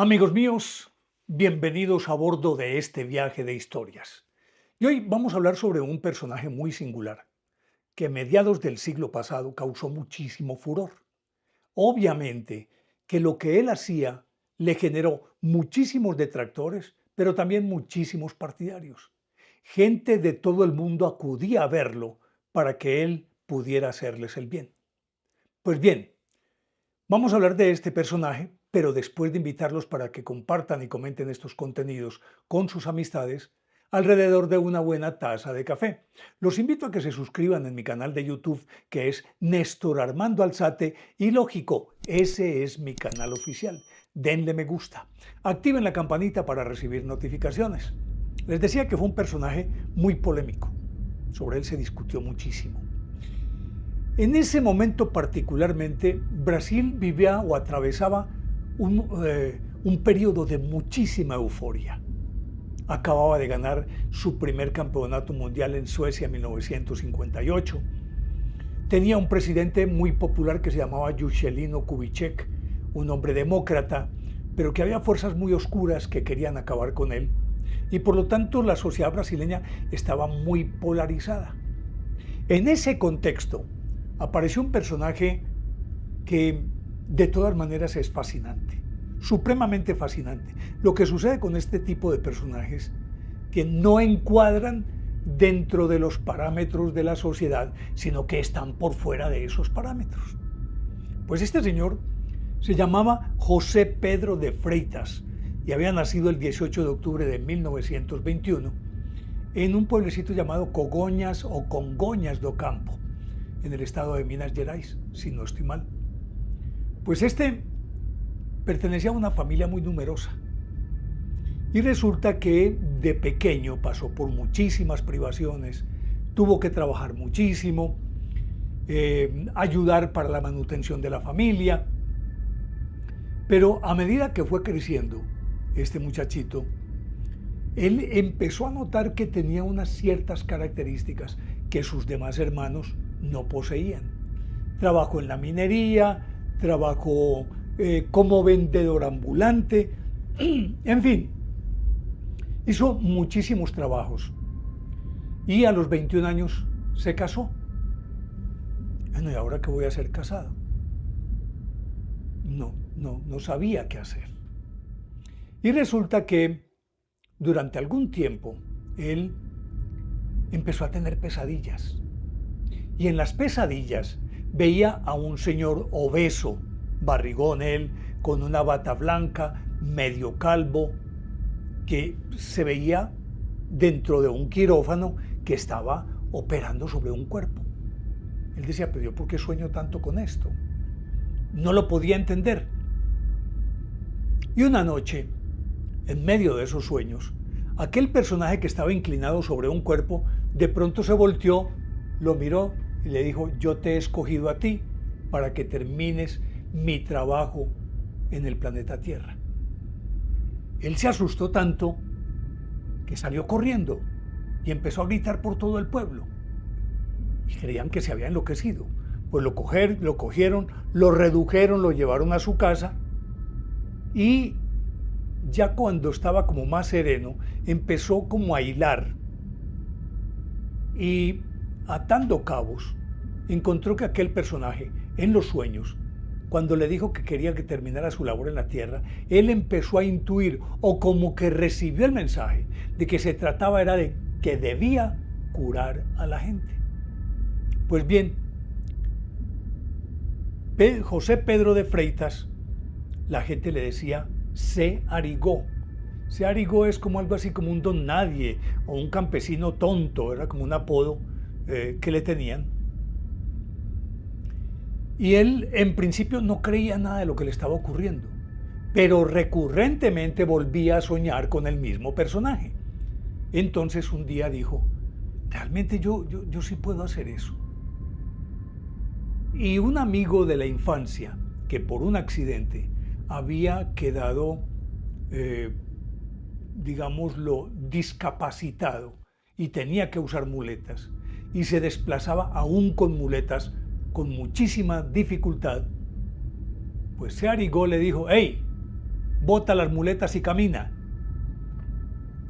Amigos míos, bienvenidos a bordo de este viaje de historias. Y hoy vamos a hablar sobre un personaje muy singular, que a mediados del siglo pasado causó muchísimo furor. Obviamente que lo que él hacía le generó muchísimos detractores, pero también muchísimos partidarios. Gente de todo el mundo acudía a verlo para que él pudiera hacerles el bien. Pues bien, vamos a hablar de este personaje, pero después de invitarlos para que compartan y comenten estos contenidos con sus amistades alrededor de una buena taza de café. Los invito a que se suscriban en mi canal de YouTube, que es Néstor Armando Alzate, y lógico, ese es mi canal oficial. Denle me gusta, activen la campanita para recibir notificaciones. Les decía que fue un personaje muy polémico. Sobre él se discutió muchísimo. En ese momento particularmente, Brasil vivía o atravesaba un periodo de muchísima euforia. Acababa de ganar su primer campeonato mundial en Suecia en 1958. Tenía un presidente muy popular que se llamaba Juscelino Kubitschek, un hombre demócrata, pero que había fuerzas muy oscuras que querían acabar con él. Y por lo tanto la sociedad brasileña estaba muy polarizada. En ese contexto, apareció un personaje que de todas maneras es fascinante, supremamente fascinante. Lo que sucede con este tipo de personajes que no encuadran dentro de los parámetros de la sociedad, sino que están por fuera de esos parámetros. Pues este señor se llamaba José Pedro de Freitas y había nacido el 18 de octubre de 1921 en un pueblecito llamado Cogoñas o Congonhas do Campo, en el estado de Minas Gerais, si no estoy mal. Pues este pertenecía a una familia muy numerosa y resulta que de pequeño pasó por muchísimas privaciones, tuvo que trabajar muchísimo, ayudar para la manutención de la familia, pero a medida que fue creciendo este muchachito, él empezó a notar que tenía unas ciertas características que sus demás hermanos no poseían. Trabajó en la minería, trabajó como vendedor ambulante, en fin, hizo muchísimos trabajos y a los 21 años se casó. Bueno, ¿y ahora qué voy a hacer casado? No sabía qué hacer. Y resulta que durante algún tiempo él empezó a tener pesadillas. Y en las pesadillas veía a un señor obeso, barrigón él, con una bata blanca, medio calvo, que se veía dentro de un quirófano que estaba operando sobre un cuerpo. Él decía, pero yo ¿por qué sueño tanto con esto? No lo podía entender. Y una noche, en medio de esos sueños, aquel personaje que estaba inclinado sobre un cuerpo, de pronto se volteó, lo miró y le dijo, yo te he escogido a ti para que termines mi trabajo en el planeta Tierra. Él se asustó tanto que salió corriendo y empezó a gritar por todo el pueblo. Y creían que se había enloquecido. Pues lo cogieron, lo redujeron, lo llevaron a su casa y ya cuando estaba como más sereno, empezó como a hilar y atando cabos, encontró que aquel personaje, en los sueños, cuando le dijo que quería que terminara su labor en la tierra, él empezó a intuir, o como que recibió el mensaje, de que se trataba era de que debía curar a la gente. Pues bien, José Pedro de Freitas, la gente le decía, se arigó. Se arigó es como algo así como un don nadie o un campesino tonto, era como un apodo que le tenían. Y él en principio no creía nada de lo que le estaba ocurriendo, pero recurrentemente volvía a soñar con el mismo personaje. Entonces un día dijo, realmente yo sí puedo hacer eso. Y un amigo de la infancia, que por un accidente había quedado, digámoslo, discapacitado y tenía que usar muletas y se desplazaba aún con muletas con muchísima dificultad, pues se arigó, le dijo, hey, bota las muletas y camina.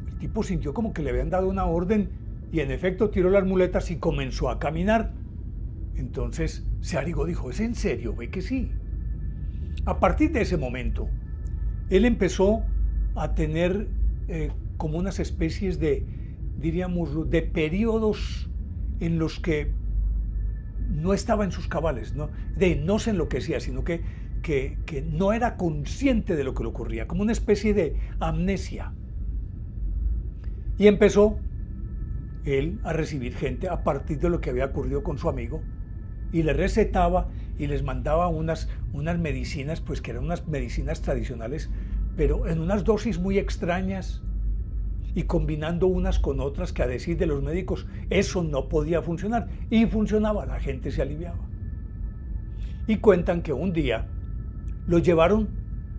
El tipo sintió como que le habían dado una orden y en efecto tiró las muletas y comenzó a caminar. Entonces Searigo dijo, ¿es en serio? Ve que sí. A partir de ese momento, él empezó a tener como unas especies de, diríamos, de periodos en los que no estaba en sus cabales, no se enloquecía, sino que no era consciente de lo que le ocurría, como una especie de amnesia. Y empezó él a recibir gente a partir de lo que había ocurrido con su amigo, y le recetaba y les mandaba unas medicinas, pues que eran unas medicinas tradicionales, pero en unas dosis muy extrañas y combinando unas con otras que, a decir de los médicos, eso no podía funcionar, y funcionaba, la gente se aliviaba. Y cuentan que un día lo llevaron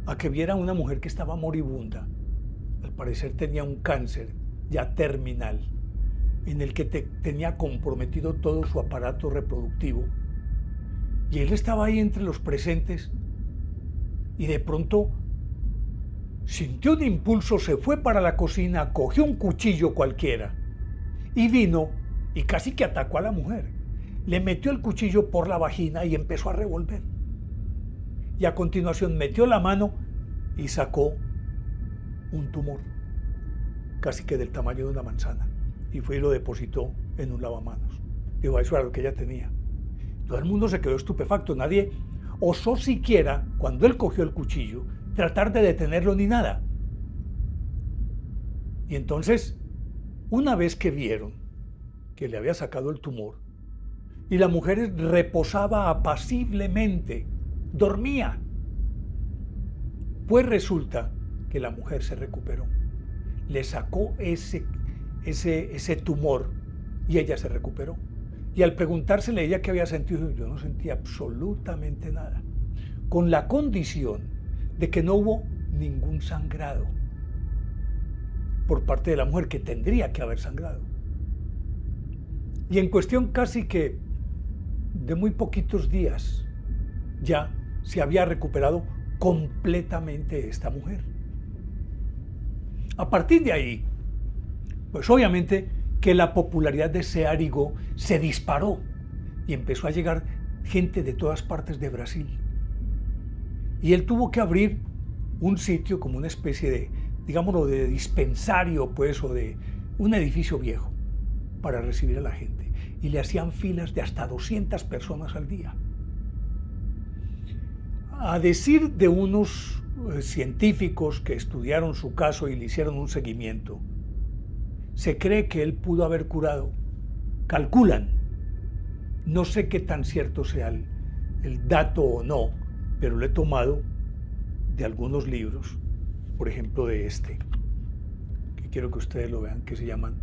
a que viera a una mujer que estaba moribunda, al parecer tenía un cáncer ya terminal, en el que tenía comprometido todo su aparato reproductivo. Y él estaba ahí entre los presentes y de pronto sintió un impulso, se fue para la cocina, cogió un cuchillo cualquiera y vino y casi que atacó a la mujer. Le metió el cuchillo por la vagina y empezó a revolver. Y a continuación metió la mano y sacó un tumor, casi que del tamaño de una manzana, y fue y lo depositó en un lavamanos. Digo, eso era lo que ella tenía. Todo el mundo se quedó estupefacto, nadie osó siquiera, cuando él cogió el cuchillo, tratar de detenerlo ni nada. Y entonces, una vez que vieron que le había sacado el tumor, y la mujer reposaba apaciblemente, dormía, pues resulta que la mujer se recuperó. Le sacó ese tumor y ella se recuperó. Y al preguntársele ella qué había sentido, yo no sentía absolutamente nada, con la condición de que no hubo ningún sangrado por parte de la mujer, que tendría que haber sangrado. Y en cuestión casi que de muy poquitos días ya se había recuperado completamente esta mujer. A partir de ahí, pues obviamente que la popularidad de Searigo se disparó y empezó a llegar gente de todas partes de Brasil. Y él tuvo que abrir un sitio como una especie de, digámoslo, de dispensario, pues, o de un edificio viejo para recibir a la gente. Y le hacían filas de hasta 200 personas al día. A decir de unos científicos que estudiaron su caso y le hicieron un seguimiento, se cree que él pudo haber curado, calculan, no sé qué tan cierto sea el dato o no, pero lo he tomado de algunos libros, por ejemplo de este, que quiero que ustedes lo vean, que se llaman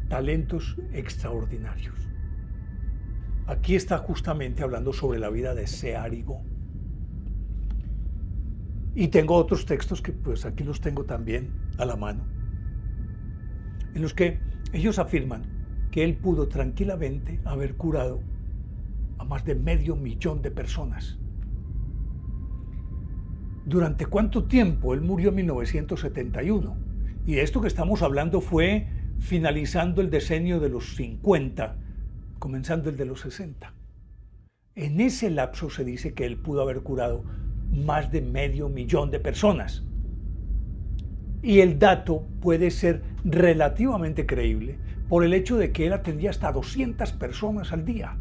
Talentos Extraordinarios. Aquí está justamente hablando sobre la vida de Searigo. Y tengo otros textos que pues aquí los tengo también a la mano, en los que ellos afirman que él pudo tranquilamente haber curado a más de 500.000 de personas. ¿Durante cuánto tiempo? Él murió en 1971, y de esto que estamos hablando fue finalizando el decenio de los 50, comenzando el de los 60. En ese lapso se dice que él pudo haber curado más de 500.000 de personas. Y el dato puede ser relativamente creíble por el hecho de que él atendía hasta 200 personas al día.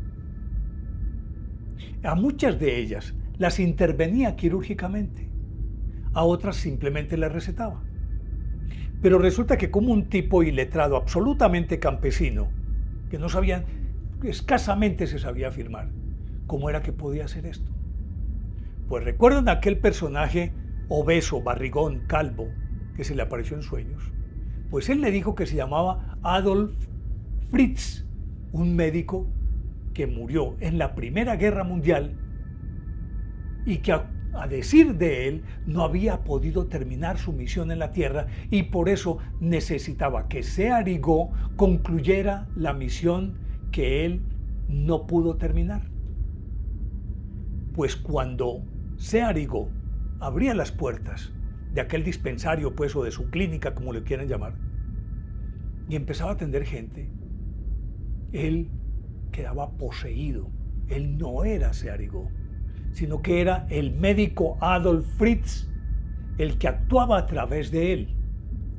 A muchas de ellas las intervenía quirúrgicamente, a otras simplemente las recetaba. Pero resulta que como un tipo iletrado, absolutamente campesino, que no sabía, escasamente se sabía afirmar, ¿cómo era que podía hacer esto? Pues recuerdan aquel personaje obeso, barrigón, calvo, que se le apareció en sueños. Pues él le dijo que se llamaba Adolf Fritz, un médico que murió en la Primera Guerra Mundial y que a decir de él no había podido terminar su misión en la Tierra y por eso necesitaba que Searigo concluyera la misión que él no pudo terminar. Pues cuando Searigo abría las puertas de aquel dispensario, pues, o de su clínica, como le quieran llamar, y empezaba a atender gente, él quedaba poseído. Él no era Searigó, sino que era el médico Adolf Fritz el que actuaba a través de él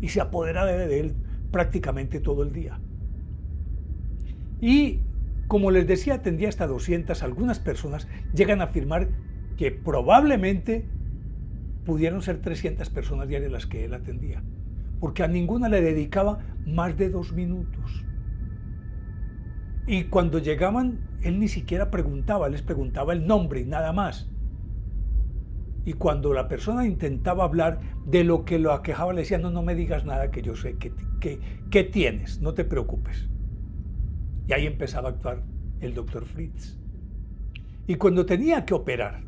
y se apoderaba de él prácticamente todo el día. Y como les decía, atendía hasta 200. Algunas personas llegan a afirmar que probablemente pudieron ser 300 personas diarias las que él atendía, porque a ninguna le dedicaba más de 2 minutos. Y cuando llegaban, él ni siquiera preguntaba, les preguntaba el nombre y nada más. Y cuando la persona intentaba hablar de lo que lo aquejaba, le decía, no, no me digas nada, que yo sé que tienes, no te preocupes. Y ahí empezaba a actuar el doctor Fritz. Y cuando tenía que operar,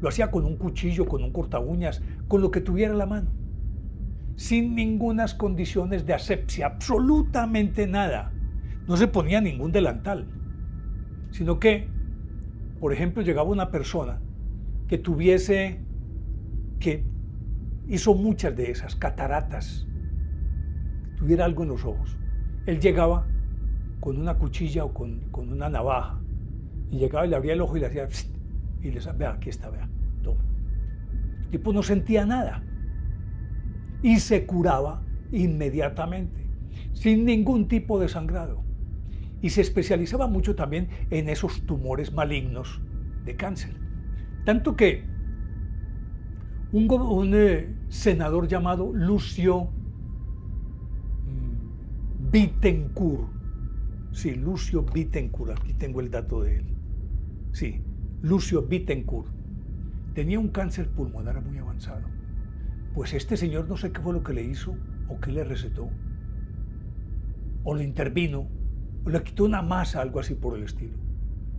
lo hacía con un cuchillo, con un corta uñas, con lo que tuviera a la mano, sin ningunas condiciones de asepsia, absolutamente nada. No se ponía ningún delantal, sino que, por ejemplo, llegaba una persona que hizo muchas de esas cataratas, que tuviera algo en los ojos. Él llegaba con una cuchilla o con una navaja, y llegaba y le abría el ojo y le hacía, y le decía, vea, aquí está, vea, toma. El tipo no sentía nada y se curaba inmediatamente, sin ningún tipo de sangrado. Y se especializaba mucho también en esos tumores malignos de cáncer. Tanto que un senador llamado Lucio Bittencourt, sí, Lucio Bittencourt, aquí tengo el dato de él, sí, Lucio Bittencourt, tenía un cáncer pulmonar muy avanzado. Pues este señor no sé qué fue lo que le hizo, o qué le recetó, o le intervino, o le quitó una masa, algo así por el estilo,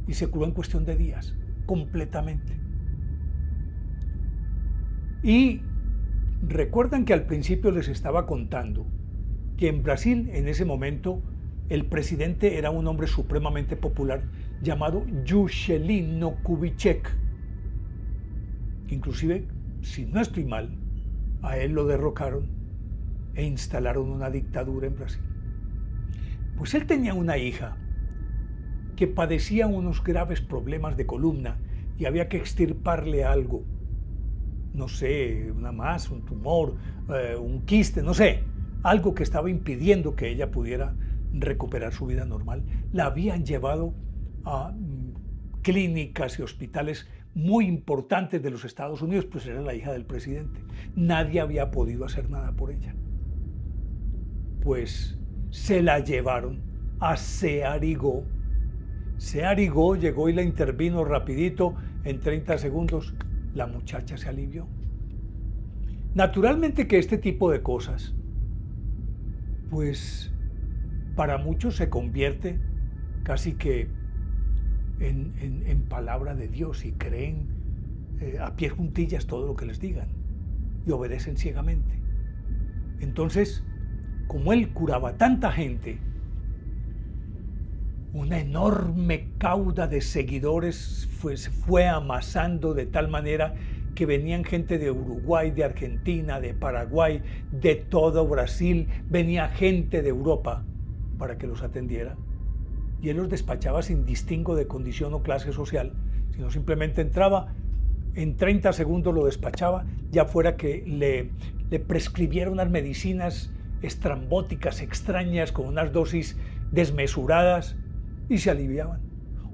y se curó en cuestión de días, completamente. Y recuerdan que al principio les estaba contando que en Brasil, en ese momento, el presidente era un hombre supremamente popular llamado Juscelino Kubitschek. Inclusive, si no estoy mal, a él lo derrocaron e instalaron una dictadura en Brasil. Pues él tenía una hija que padecía unos graves problemas de columna y había que extirparle algo, no sé, una masa, un tumor, un quiste, no sé, algo que estaba impidiendo que ella pudiera recuperar su vida normal. La habían llevado a clínicas y hospitales muy importantes de los Estados Unidos, pues era la hija del presidente. Nadie había podido hacer nada por ella. Pues se la llevaron a Searigó. Searigó llegó y la intervino rapidito, en 30 segundos la muchacha se alivió. Naturalmente que este tipo de cosas, pues para muchos se convierte casi que en palabra de Dios y creen a pie juntillas todo lo que les digan y obedecen ciegamente. Entonces, como él curaba a tanta gente, una enorme cauda de seguidores se fue amasando de tal manera que venían gente de Uruguay, de Argentina, de Paraguay, de todo Brasil, venía gente de Europa para que los atendiera. Y él los despachaba sin distingo de condición o clase social, sino simplemente entraba, en 30 segundos lo despachaba, ya fuera que le prescribiera unas medicinas estrambóticas, extrañas, con unas dosis desmesuradas, y se aliviaban.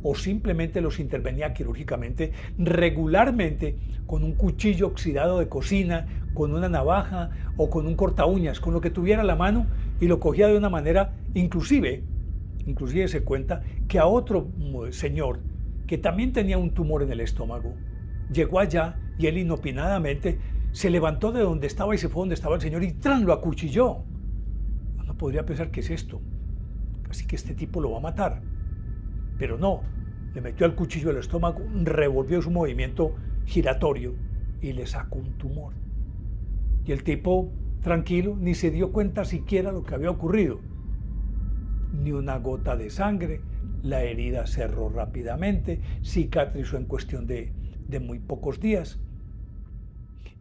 O simplemente los intervenía quirúrgicamente, regularmente, con un cuchillo oxidado de cocina, con una navaja o con un corta uñas, con lo que tuviera a la mano, y lo cogía de una manera, inclusive se cuenta que a otro señor que también tenía un tumor en el estómago, llegó allá y él inopinadamente se levantó de donde estaba y se fue donde estaba el señor y ¡tran! Lo acuchilló. Uno podría pensar, ¿qué es esto? Así que este tipo lo va a matar. Pero no, le metió el cuchillo al estómago, revolvió su movimiento giratorio y le sacó un tumor. Y el tipo, tranquilo, ni se dio cuenta siquiera lo que había ocurrido. Ni una gota de sangre, la herida cerró rápidamente, cicatrizó en cuestión de muy pocos días.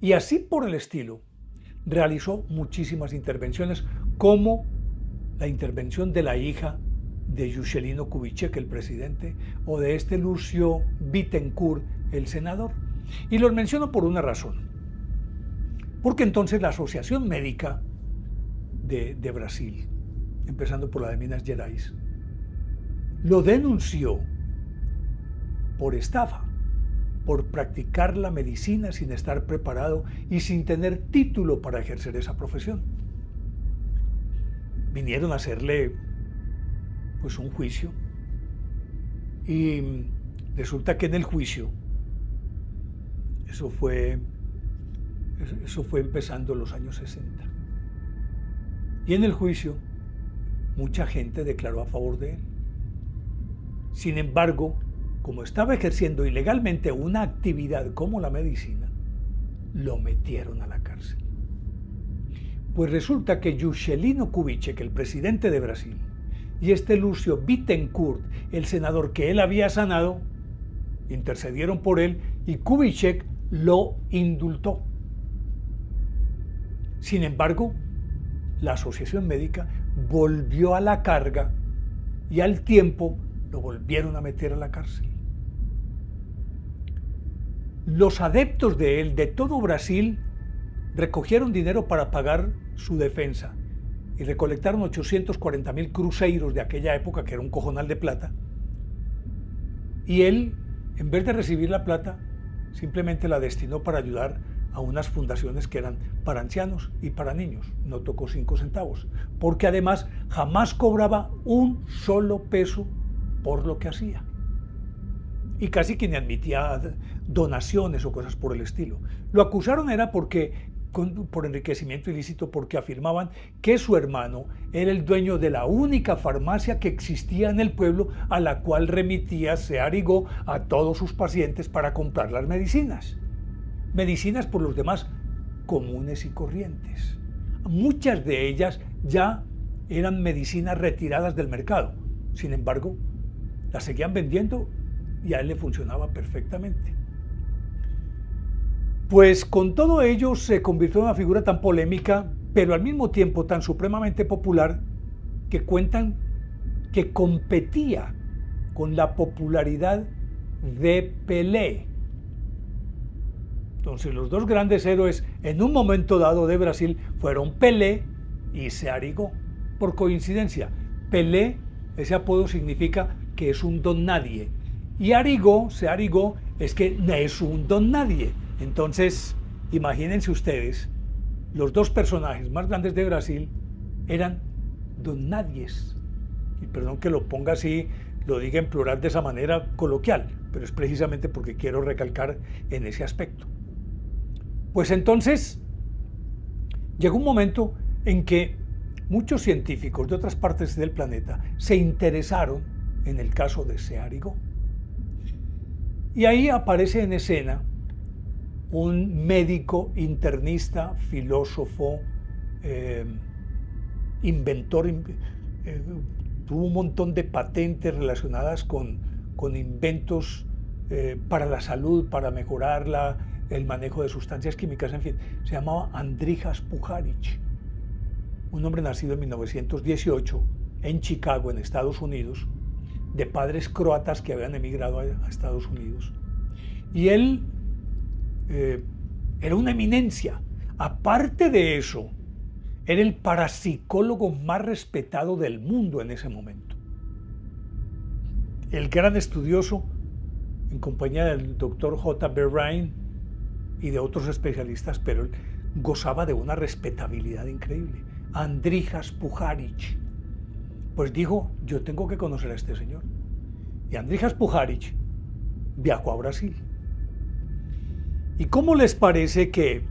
Y así por el estilo, realizó muchísimas intervenciones, como la intervención de la hija de Juscelino Kubitschek, el presidente, o de este Lúcio Bittencourt, el senador. Y los menciono por una razón. Porque entonces la Asociación Médica de Brasil, empezando por la de Minas Gerais, lo denunció por estafa, por practicar la medicina sin estar preparado y sin tener título para ejercer esa profesión. Vinieron a hacerle pues un juicio y resulta que en el juicio, eso fue empezando en los años 60, y en el juicio mucha gente declaró a favor de él. Sin embargo, como estaba ejerciendo ilegalmente una actividad como la medicina, lo metieron a la cárcel. Pues resulta que Juscelino Kubitschek, el presidente de Brasil, y este Lúcio Bittencourt, el senador que él había sanado, intercedieron por él y Kubitschek lo indultó. Sin embargo, la Asociación Médica volvió a la carga y al tiempo lo volvieron a meter a la cárcel. Los adeptos de él, de todo Brasil, recogieron dinero para pagar su defensa y recolectaron 840.000 cruzeiros de aquella época, que era un cojonal de plata. Y él, en vez de recibir la plata, simplemente la destinó para ayudar a unas fundaciones que eran para ancianos y para niños. No tocó 5 centavos, porque además jamás cobraba un solo peso por lo que hacía. Y casi que ni admitía donaciones o cosas por el estilo. Lo acusaron era por enriquecimiento ilícito, porque afirmaban que su hermano era el dueño de la única farmacia que existía en el pueblo, a la cual remitía Searigó a todos sus pacientes para comprar las medicinas. Medicinas por los demás comunes y corrientes. Muchas de ellas ya eran medicinas retiradas del mercado. Sin embargo, las seguían vendiendo y a él le funcionaba perfectamente. Pues con todo ello se convirtió en una figura tan polémica, pero al mismo tiempo tan supremamente popular, que cuentan que competía con la popularidad de Pelé. Entonces los dos grandes héroes en un momento dado de Brasil fueron Pelé y Searigó. Por coincidencia, Pelé, ese apodo significa que es un don nadie, y Searigó, es que no es un don nadie. Entonces, imagínense ustedes, los dos personajes más grandes de Brasil eran don nadies. Y perdón que lo ponga así, lo diga en plural de esa manera coloquial, pero es precisamente porque quiero recalcar en ese aspecto. Pues entonces, llegó un momento en que muchos científicos de otras partes del planeta se interesaron en el caso de Searigó. Y ahí aparece en escena un médico, internista, filósofo, inventor, tuvo un montón de patentes relacionadas con inventos para la salud, para mejorar el manejo de sustancias químicas, en fin. Se llamaba Andrijas Puharich, un hombre nacido en 1918 en Chicago, en Estados Unidos, de padres croatas que habían emigrado a Estados Unidos. Y él era una eminencia. Aparte de eso, era el parapsicólogo más respetado del mundo en ese momento. El gran estudioso, en compañía del doctor J.B. Rhine y de otros especialistas, pero él gozaba de una respetabilidad increíble. Andrijas Puharich. Pues dijo, yo tengo que conocer a este señor. Y Andrijas Puharich viajó a Brasil. ¿Y cómo les parece que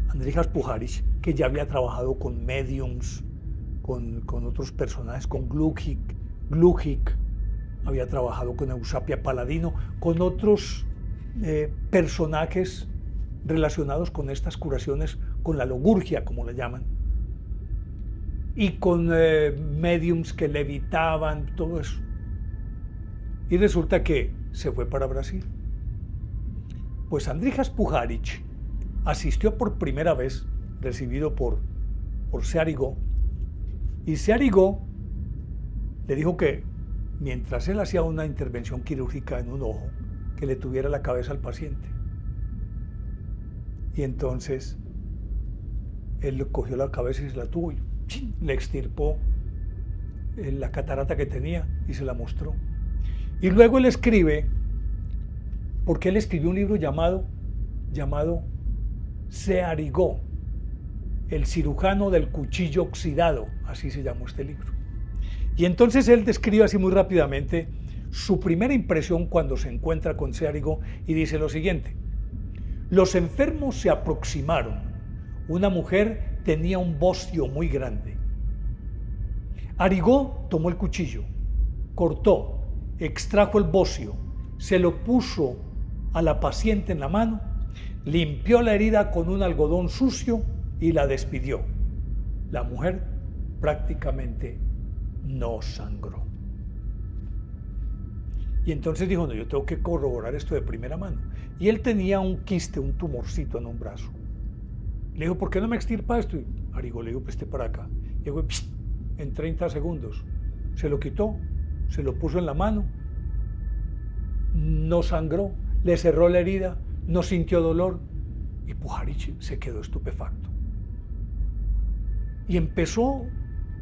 Andrijas Puharich, que ya había trabajado con mediums, con otros personajes, con Glujic, había trabajado con Eusapia Paladino, con otros personajes relacionados con estas curaciones, con la logurgia, como le llaman, y con mediums que levitaban, todo eso? Y resulta que se fue para Brasil. Pues Andrijas Puharich asistió por primera vez, recibido por Searigó, y Searigó le dijo que mientras él hacía una intervención quirúrgica en un ojo, que le tuviera la cabeza al paciente. Y entonces él le cogió la cabeza y se la tuvo y ¡chin!, le extirpó la catarata que tenía y se la mostró. Y luego él escribe, porque él escribió un libro llamado Searigó, el cirujano del cuchillo oxidado, así se llamó este libro. Y entonces él describe así muy rápidamente su primera impresión cuando se encuentra con Searigó y dice lo siguiente: los enfermos se aproximaron. Una mujer tenía un bocio muy grande. Arigó tomó el cuchillo, cortó, extrajo el bocio, se lo puso a la paciente en la mano, limpió la herida con un algodón sucio y la despidió. La mujer prácticamente no sangró. Y entonces dijo, no, yo tengo que corroborar esto de primera mano. Y él tenía un quiste, un tumorcito en un brazo. Le dijo, ¿por qué no me extirpa esto? Y Arigó le dijo, pues esté para acá. Y llegó en 30 segundos. Se lo quitó, se lo puso en la mano, no sangró, le cerró la herida, no sintió dolor. Y Pujarich se quedó estupefacto. Y empezó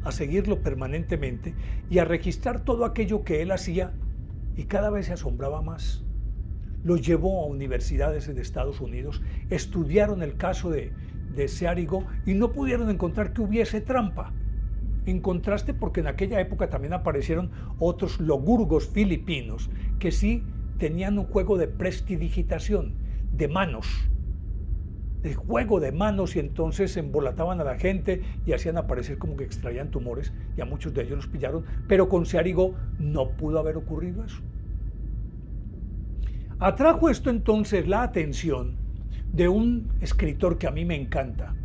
a seguirlo permanentemente y a registrar todo aquello que él hacía, y cada vez se asombraba más. Los llevó a universidades en Estados Unidos, estudiaron el caso de Searigó y no pudieron encontrar que hubiese trampa. En contraste, porque en aquella época también aparecieron otros logurgos filipinos que sí tenían un juego de prestidigitación, de manos, de juego de manos, y entonces embolataban a la gente y hacían aparecer como que extraían tumores, y a muchos de ellos los pillaron, pero con Searigó no pudo haber ocurrido eso. Atrajo esto entonces la atención de un escritor que a mí me encanta,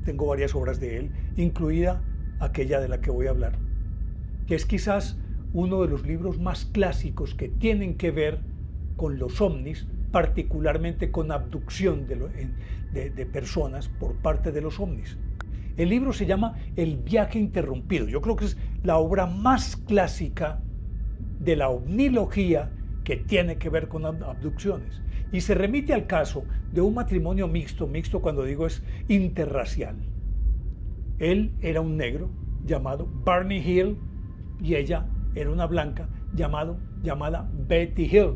tengo varias obras de él, incluida aquella de la que voy a hablar, que es quizás uno de los libros más clásicos que tienen que ver con los ovnis, particularmente con abducción de personas por parte de los ovnis. El libro se llama El viaje interrumpido. Yo creo que es la obra más clásica de la ovnilogía que tiene que ver con abducciones. Y se remite al caso de un matrimonio mixto cuando digo es interracial. Él era un negro llamado Barney Hill y ella era una blanca llamada Betty Hill.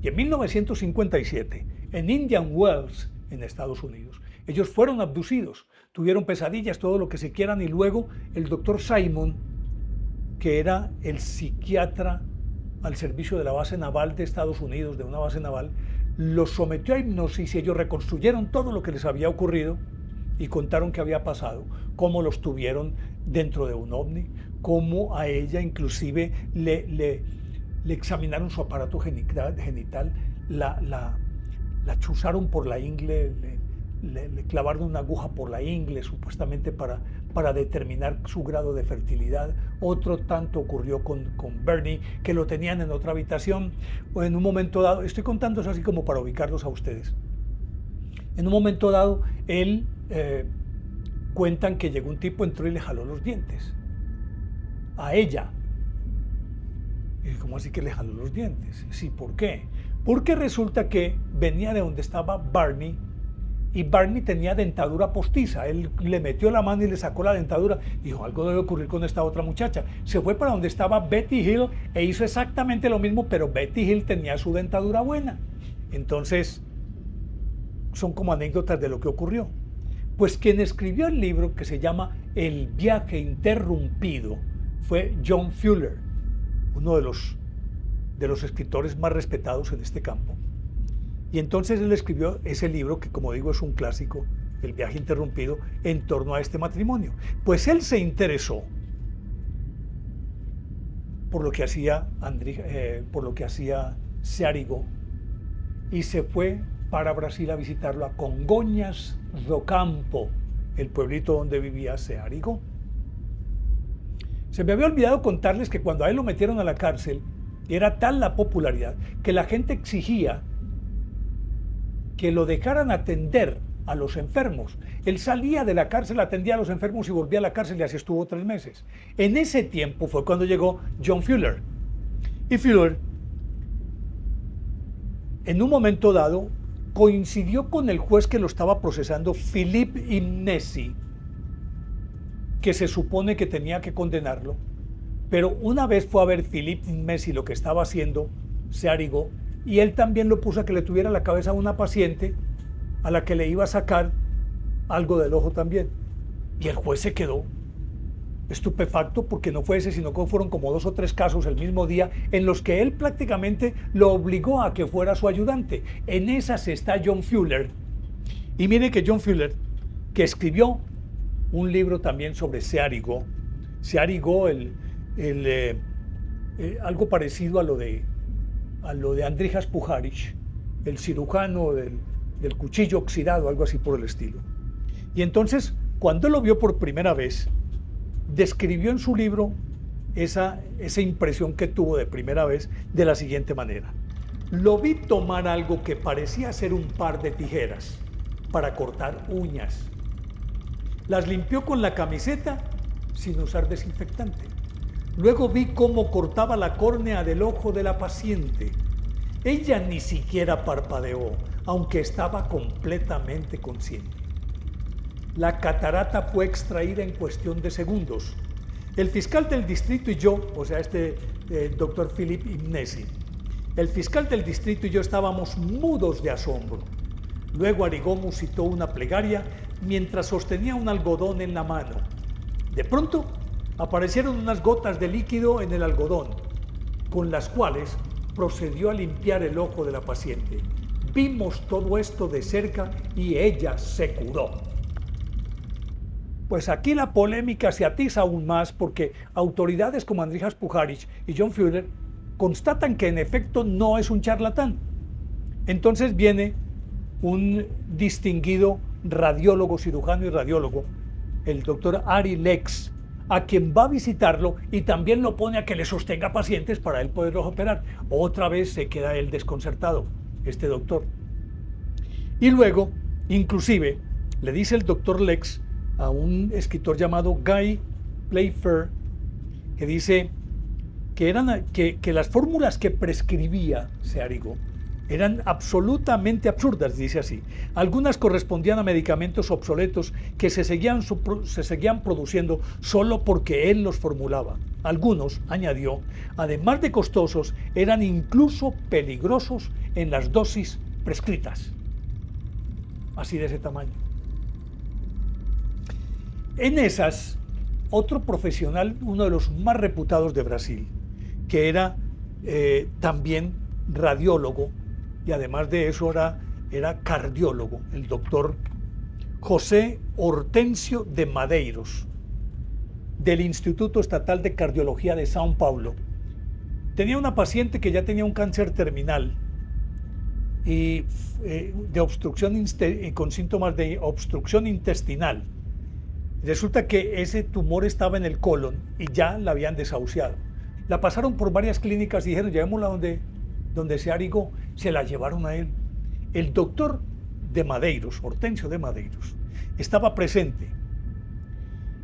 Y en 1957, en Indian Wells, en Estados Unidos, ellos fueron abducidos, tuvieron pesadillas, todo lo que se quieran, y luego el doctor Simon, que era el psiquiatra al servicio de la base naval de Estados Unidos, de una base naval, los sometió a hipnosis y ellos reconstruyeron todo lo que les había ocurrido y contaron qué había pasado, cómo los tuvieron dentro de un ovni, cómo a ella inclusive le examinaron su aparato genital, la chuzaron por la ingle, le clavaron una aguja por la ingle, supuestamente para determinar su grado de fertilidad. Otro tanto ocurrió con Bernie, que lo tenían en otra habitación, o en un momento dado, estoy contando eso así como para ubicarlos a ustedes. En un momento dado, él cuentan que llegó un tipo, entró y le jaló los dientes a ella. ¿Cómo así que le jaló los dientes? Sí, ¿por qué? Porque resulta que venía de donde estaba Barney, y Barney tenía dentadura postiza. Él le metió la mano y le sacó la dentadura. Dijo, algo debe ocurrir con esta otra muchacha. Se fue para donde estaba Betty Hill e hizo exactamente lo mismo, pero Betty Hill tenía su dentadura buena. Entonces, son como anécdotas de lo que ocurrió. Pues quien escribió el libro, que se llama El viaje interrumpido, fue John Fuller, uno de los escritores más respetados en este campo. Y entonces él escribió ese libro, que como digo es un clásico, El viaje interrumpido, en torno a este matrimonio. Pues él se interesó por lo que hacía Searigó, y se fue para Brasil a visitarlo a Congonhas do Campo, el pueblito donde vivía Searigó. Se me había olvidado contarles que cuando a él lo metieron a la cárcel, era tal la popularidad que la gente exigía que lo dejaran atender a los enfermos. Él salía de la cárcel, atendía a los enfermos y volvía a la cárcel y así estuvo 3 meses. En ese tiempo fue cuando llegó John Fuller. Y Fuller, en un momento dado, coincidió con el juez que lo estaba procesando, Philippe Imnesi, que se supone que tenía que condenarlo, pero una vez fue a ver Philippe Imnesi lo que estaba haciendo, se arigó, y él también lo puso a que le tuviera la cabeza a una paciente a la que le iba a sacar algo del ojo también. Y el juez se quedó estupefacto porque no fue ese, sino que fueron como 2 o 3 casos el mismo día en los que él prácticamente lo obligó a que fuera su ayudante. En esas está John Fuller. Y mire que John Fuller, que escribió un libro también sobre se arigó, algo parecido a lo de Andrijas Puharich, el cirujano del cuchillo oxidado, algo así por el estilo. Y entonces, cuando él lo vio por primera vez, describió en su libro esa impresión que tuvo de primera vez de la siguiente manera. Lo vi tomar algo que parecía ser un par de tijeras para cortar uñas. Las limpió con la camiseta sin usar desinfectante. Luego vi cómo cortaba la córnea del ojo de la paciente. Ella ni siquiera parpadeó, aunque estaba completamente consciente. La catarata fue extraída en cuestión de segundos. El fiscal del distrito y yo, o sea, doctor Philippe Imnesi, el fiscal del distrito y yo estábamos mudos de asombro. Luego Arigó musitó una plegaria mientras sostenía un algodón en la mano. De pronto, aparecieron unas gotas de líquido en el algodón, con las cuales procedió a limpiar el ojo de la paciente. Vimos todo esto de cerca y ella se curó. Pues aquí la polémica se atiza aún más porque autoridades como Andrijas Puharich y John Fuller constatan que en efecto no es un charlatán. Entonces viene un distinguido radiólogo, cirujano y radiólogo, el doctor Ari Lex, a quien va a visitarlo y también lo pone a que le sostenga pacientes para él poderlos operar. Otra vez se queda él desconcertado, este doctor. Y luego, inclusive, le dice el doctor Lex a un escritor llamado Guy Playfair, que dice que las fórmulas que prescribía se arigó eran absolutamente absurdas, dice así. Algunas correspondían a medicamentos obsoletos que se seguían produciendo solo porque él los formulaba. Algunos, añadió, además de costosos, eran incluso peligrosos en las dosis prescritas. Así de ese tamaño. En esas, otro profesional, uno de los más reputados de Brasil, que era también radiólogo, y además de eso era cardiólogo, el doctor José Hortensio de Madeiros, del Instituto Estatal de Cardiología de São Paulo. Tenía una paciente que ya tenía un cáncer terminal y de obstrucción con síntomas de obstrucción intestinal. Resulta que ese tumor estaba en el colon y ya la habían desahuciado. La pasaron por varias clínicas y dijeron, llevémosla donde se arigó. Se la llevaron a él. El doctor de Madeiros, Hortensio de Madeiros, estaba presente.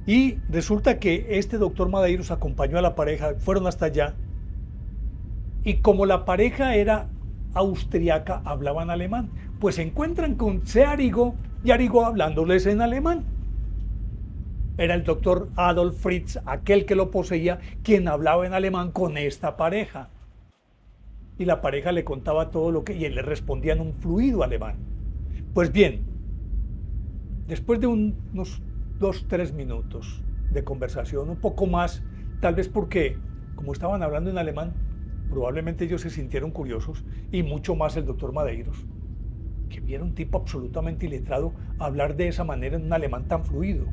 Y resulta que este doctor Madeiros acompañó a la pareja, fueron hasta allá. Y como la pareja era austriaca, hablaban alemán. Pues se encuentran con se arigó y Arigó hablándoles en alemán. Era el doctor Adolf Fritz, aquel que lo poseía, quien hablaba en alemán con esta pareja. Y la pareja le contaba todo lo que... y él le respondía en un fluido alemán. Pues bien, después de unos 2-3 minutos de conversación, un poco más, tal vez porque, como estaban hablando en alemán, probablemente ellos se sintieron curiosos, y mucho más el doctor Madeiros, que viera un tipo absolutamente iletrado hablar de esa manera en un alemán tan fluido.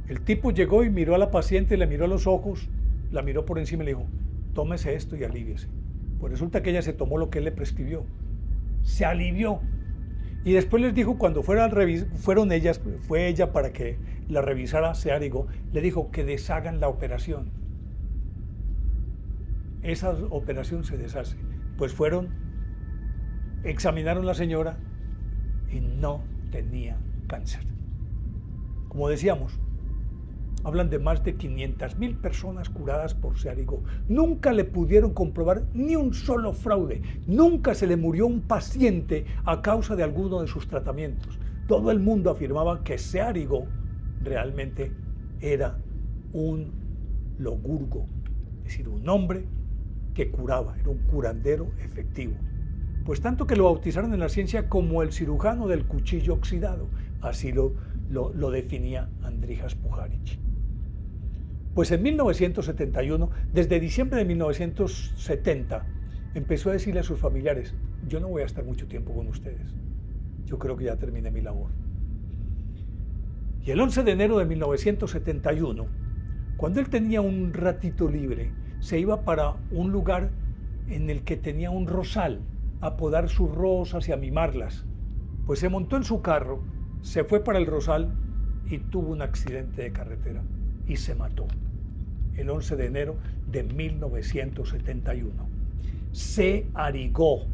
El tipo llegó y miró a la paciente, le miró a los ojos, la miró por encima y le dijo, tómese esto y alíviese. Pues resulta que ella se tomó lo que él le prescribió, se alivió. Y después les dijo, cuando fue ella para que la revisara, se arigó, le dijo que deshagan la operación. Esa operación se deshace. Pues fueron, examinaron a la señora y no tenía cáncer. Como decíamos, hablan de más de 500.000 personas curadas por Searigo. Nunca le pudieron comprobar ni un solo fraude. Nunca se le murió un paciente a causa de alguno de sus tratamientos. Todo el mundo afirmaba que Searigo realmente era un logurgo, es decir, un hombre que curaba, era un curandero efectivo. Pues tanto que lo bautizaron en la ciencia como el cirujano del cuchillo oxidado. Así lo definía Andrijas Puharich. Pues en 1971, desde diciembre de 1970, empezó a decirle a sus familiares: yo no voy a estar mucho tiempo con ustedes, yo creo que ya terminé mi labor. Y el 11 de enero de 1971, cuando él tenía un ratito libre, se iba para un lugar en el que tenía un rosal, a podar sus rosas y a mimarlas. Pues se montó en su carro, se fue para el rosal y tuvo un accidente de carretera y se mató el 11 de enero de 1971. Searigo,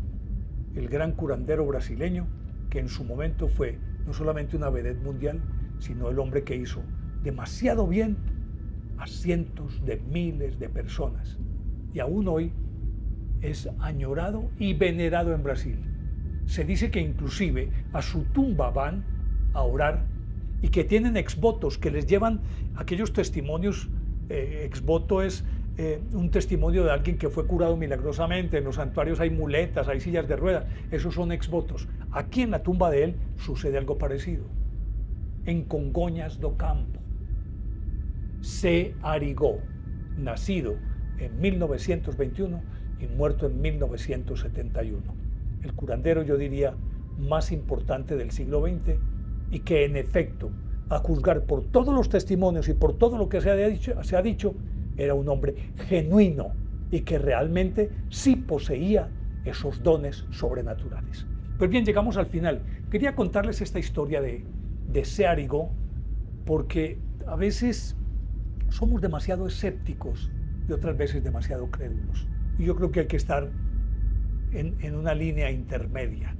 el gran curandero brasileño, que en su momento fue no solamente una vedette mundial, sino el hombre que hizo demasiado bien a cientos de miles de personas. Y aún hoy es añorado y venerado en Brasil. Se dice que inclusive a su tumba van a orar y que tienen exvotos que les llevan aquellos testimonios. Exvoto es un testimonio de alguien que fue curado milagrosamente. En los santuarios hay muletas, hay sillas de ruedas. Esos son exvotos. Aquí en la tumba de él sucede algo parecido. En Congonhas do Campo, Searigo, nacido en 1921 y muerto en 1971. El curandero, yo diría, más importante del siglo XX y que en efecto, a juzgar por todos los testimonios y por todo lo que se ha dicho, era un hombre genuino y que realmente sí poseía esos dones sobrenaturales. Pues bien, llegamos al final. Quería contarles esta historia de Searigo porque a veces somos demasiado escépticos y otras veces demasiado crédulos. Y yo creo que hay que estar en una línea intermedia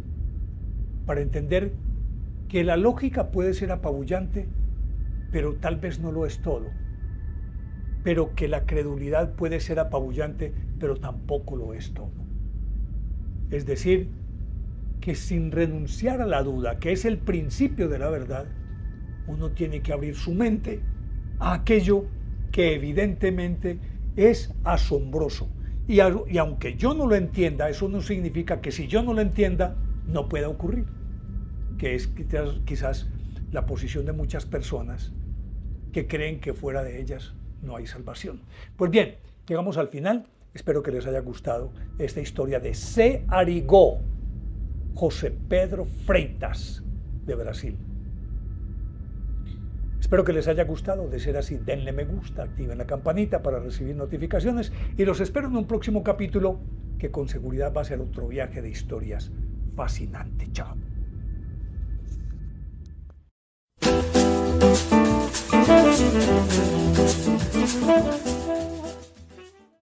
para entender que la lógica puede ser apabullante, pero tal vez no lo es todo. Pero que la credulidad puede ser apabullante, pero tampoco lo es todo. Es decir, que sin renunciar a la duda, que es el principio de la verdad, uno tiene que abrir su mente a aquello que evidentemente es asombroso. Y aunque yo no lo entienda, eso no significa que si yo no lo entienda, no pueda ocurrir. Que es quizás la posición de muchas personas que creen que fuera de ellas no hay salvación. Pues bien, llegamos al final. Espero que les haya gustado esta historia de Searigo, José Pedro Freitas, de Brasil. Espero que les haya gustado. De ser así, denle me gusta, activen la campanita para recibir notificaciones y los espero en un próximo capítulo que con seguridad va a ser otro viaje de historias fascinante. Chao.